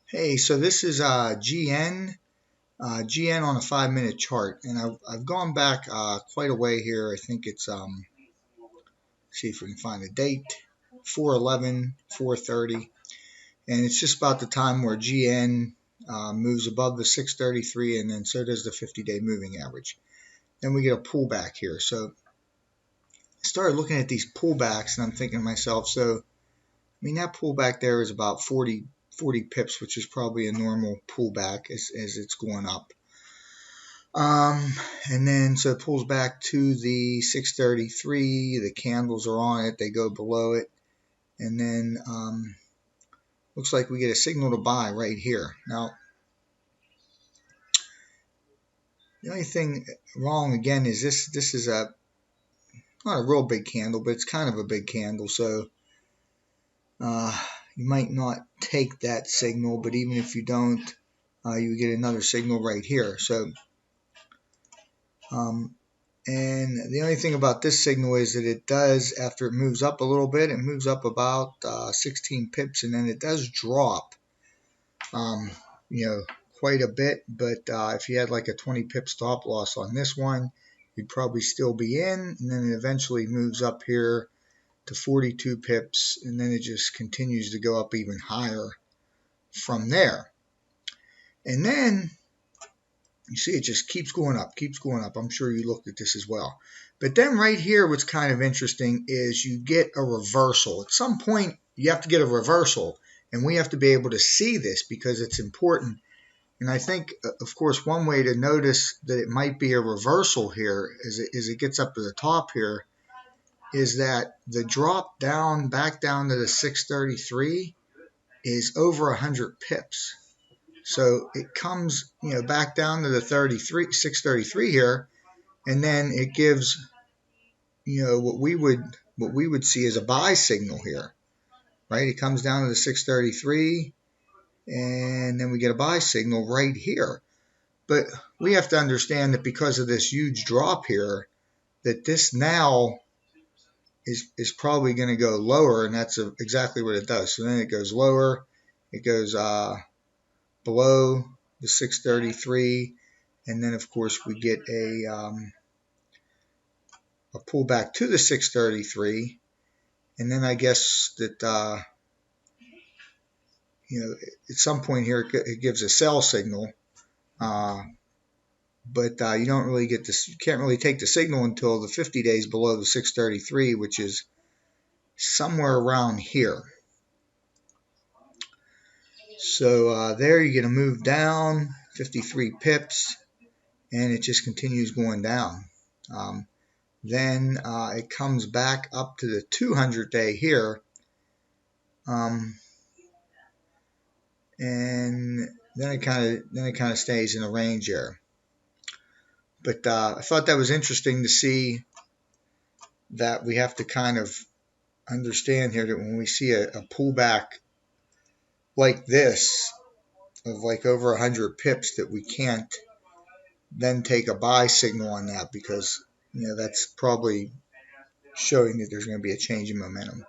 Hey, so this is GN on a 5-minute chart, and I've gone back quite a way here. I think it's see if we can find the date, 4/11, 4:30, and it's just about the time where GN moves above the 633, and then so does the 50-day moving average. Then we get a pullback here. So I started looking at these pullbacks, and I'm thinking to myself, so I mean that pullback there is about 40 pips, which is probably a normal pullback as it's going up. And then so it pulls back to the 633. The candles are on it. They go below it. And then looks like we get a signal to buy right here. Now, the only thing wrong again is this is not a real big candle, but it's kind of a big candle. So you might not take that signal, but even if you don't, you get another signal right here. So and the only thing about this signal is that it does, after it moves up a little bit, it moves up about 16 pips, and then it does drop, you know, quite a bit. But if you had like a 20 pip stop loss on this one, you'd probably still be in, and then it eventually moves up here to 42 pips, and then it just continues to go up even higher from there. And then you see it just keeps going up, keeps going up. I'm sure you looked at this as well. But then right here, what's kind of interesting is you get a reversal. At some point, you have to get a reversal, and we have to be able to see this because it's important. And I think, of course, one way to notice that it might be a reversal here as it gets up to the top here is that the drop down, back down to the 633 is over 100 pips. So it comes, back down to the 633 here, and then it gives, what we would see as a buy signal here, right? It comes down to the 633, and then we get a buy signal right here. But we have to understand that because of this huge drop here, that this now is probably going to go lower, and that's exactly what it does. So then it goes lower, it goes below the 633, and then of course we get a pullback to the 633, and then I guess that at some point here it gives a sell signal, but you don't really get this. You can't really take the signal until the 50 days below the 633, which is somewhere around here. So there you're going to move down 53 pips, and it just continues going down. Then it comes back up to the 200-day here, and then it kind of stays in a range here. But I thought that was interesting to see that we have to kind of understand here that when we see a pullback like this of like over 100 pips, that we can't then take a buy signal on that, because that's probably showing that there's going to be a change in momentum.